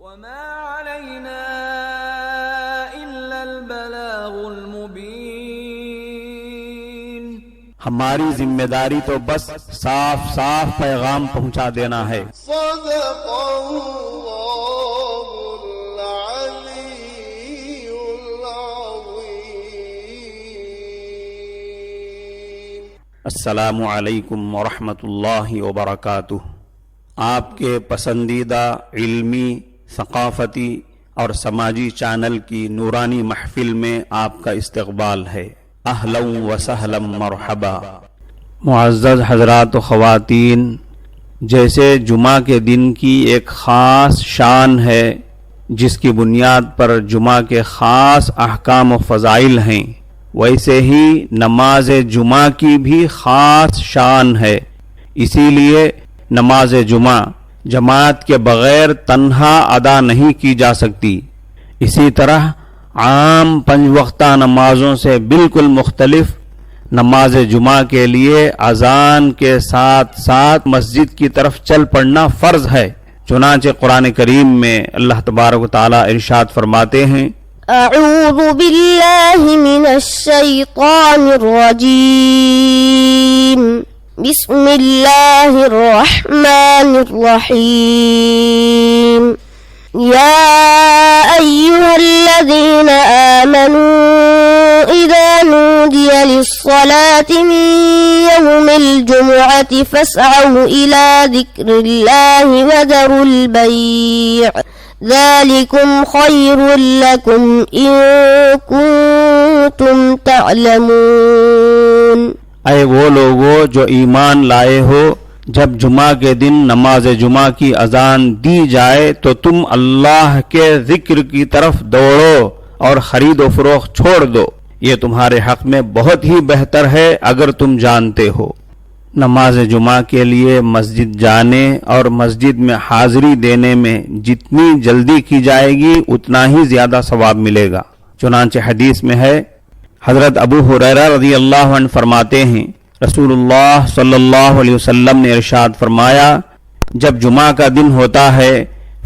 وما علينا إلا البلاغ المبين. ہماری ذمہ داری تو بس صاف صاف پیغام پہنچا دینا ہے. صدق اللہ العلی العظیم. السلام علیکم ورحمۃ اللہ وبرکاتہ. آپ کے پسندیدہ علمی، ثقافتی اور سماجی چینل کی نورانی محفل میں آپ کا استقبال ہے. اہلا و سہلا مرحبا. معزز حضرات و خواتین، جیسے جمعہ کے دن کی ایک خاص شان ہے جس کی بنیاد پر جمعہ کے خاص احکام و فضائل ہیں، ویسے ہی نماز جمعہ کی بھی خاص شان ہے. اسی لیے نماز جمعہ جماعت کے بغیر تنہا ادا نہیں کی جا سکتی. اسی طرح عام 5 وقتہ نمازوں سے بالکل مختلف نماز جمعہ کے لیے اذان کے ساتھ ساتھ مسجد کی طرف چل پڑنا فرض ہے. چنانچہ قرآن کریم میں اللہ تبارک و تعالی ارشاد فرماتے ہیں: اعوذ باللہ من الشیطان الرجیم، بسم اللہ الرحمن الرحیم. یا ایہا الذین آمنوا اذا نودی للصلاة من یوم الجمعة فاسعوا الى ذکر اللہ وذروا البیع ذالکم خیر لکم ان کنتم تعلمون. اے وہ لوگو جو ایمان لائے ہو، جب جمعہ کے دن نماز جمعہ کی اذان دی جائے تو تم اللہ کے ذکر کی طرف دوڑو اور خرید و فروخت چھوڑ دو. یہ تمہارے حق میں بہت ہی بہتر ہے اگر تم جانتے ہو. نماز جمعہ کے لیے مسجد جانے اور مسجد میں حاضری دینے میں جتنی جلدی کی جائے گی اتنا ہی زیادہ ثواب ملے گا. چنانچہ حدیث میں ہے، حضرت ابو ہریرہ رضی اللہ عنہ فرماتے ہیں، رسول اللہ صلی اللہ علیہ وسلم نے ارشاد فرمایا، جب جمعہ کا دن ہوتا ہے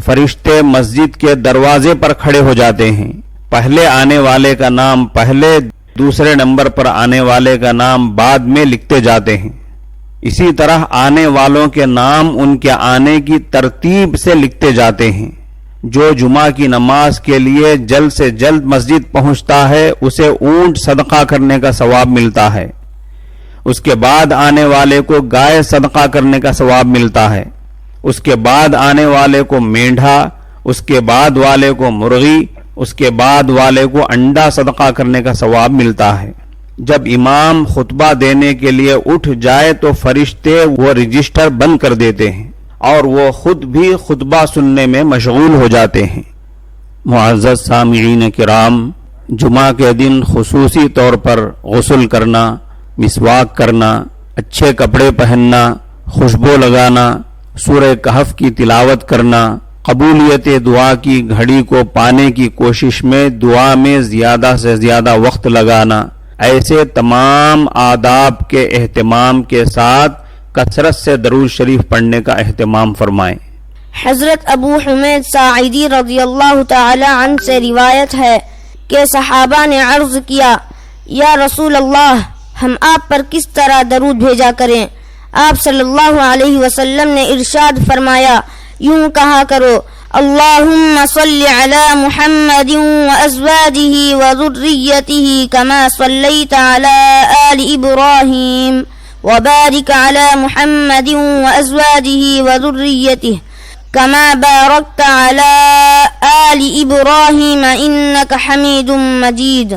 فرشتے مسجد کے دروازے پر کھڑے ہو جاتے ہیں. پہلے آنے والے کا نام پہلے، دوسرے نمبر پر آنے والے کا نام بعد میں لکھتے جاتے ہیں. اسی طرح آنے والوں کے نام ان کے آنے کی ترتیب سے لکھتے جاتے ہیں. جو جمعہ کی نماز کے لیے جلد سے جلد مسجد پہنچتا ہے اسے اونٹ صدقہ کرنے کا ثواب ملتا ہے. اس کے بعد آنے والے کو گائے صدقہ کرنے کا ثواب ملتا ہے. اس کے بعد آنے والے کو مینڈھا، اس کے بعد والے کو مرغی، اس کے بعد والے کو انڈا صدقہ کرنے کا ثواب ملتا ہے. جب امام خطبہ دینے کے لیے اٹھ جائے تو فرشتے وہ رجسٹر بند کر دیتے ہیں اور وہ خود بھی خطبہ سننے میں مشغول ہو جاتے ہیں. معزز سامعین کرام، جمعہ کے دن خصوصی طور پر غسل کرنا، مسواک کرنا، اچھے کپڑے پہننا، خوشبو لگانا، سورہ کہف کی تلاوت کرنا، قبولیت دعا کی گھڑی کو پانے کی کوشش میں دعا میں زیادہ سے زیادہ وقت لگانا، ایسے تمام آداب کے اہتمام کے ساتھ کثرت سے درود شریف پڑھنے کا اہتمام فرمائیں. حضرت ابو حمید ساعدی رضی اللہ تعالی عنہ سے روایت ہے کہ صحابہ نے عرض کیا، یا رسول اللہ، ہم آپ پر کس طرح درود بھیجا کریں؟ آپ صلی اللہ علیہ وسلم نے ارشاد فرمایا، یوں کہا کرو، اللہم صل علی محمد وازواجہ وذریتہ کما صلیت علی آل ابراہیم وبارک علی محمد وازواجہ وذریتہ کما بارکت علی آل ابراہیم انک حمید مجید.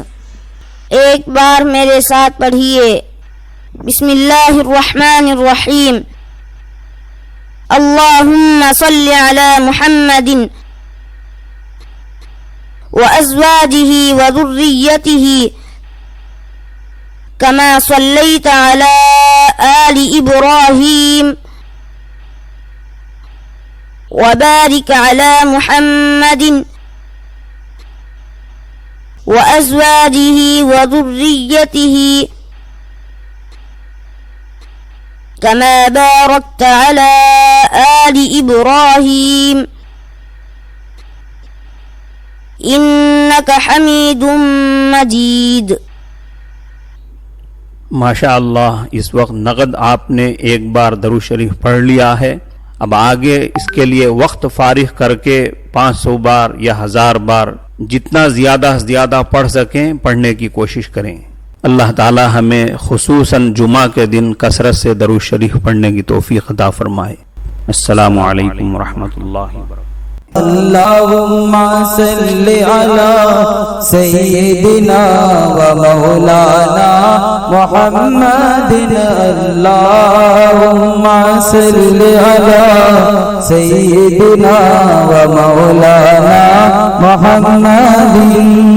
ایک بار میرے ساتھ پڑھیے، بسم اللہ الرحمن الرحیم. اللہم صل علی محمد وازواجہ وذریتہ کما صلیت علی آل ابراہیم وبارک علی محمد وازواجہ وذریتہ كما باركت على آل إبراهيم إنك حميد مجيد. ماشاء اللہ، اس وقت نقد آپ نے ایک بار درود شریف پڑھ لیا ہے. اب آگے اس کے لیے وقت فارغ کر کے 500 بار یا 1000 بار جتنا زیادہ سے زیادہ پڑھ سکیں پڑھنے کی کوشش کریں. اللہ تعالی ہمیں خصوصاً جمعہ کے دن کثرت سے درود شریف پڑھنے کی توفیق عطا فرمائے. السلام علیکم ورحمۃ اللہ وبرکاتہ. اللهم صل على سيدنا ومولانا محمد. اللهم صل على سيدنا ومولانا محمد.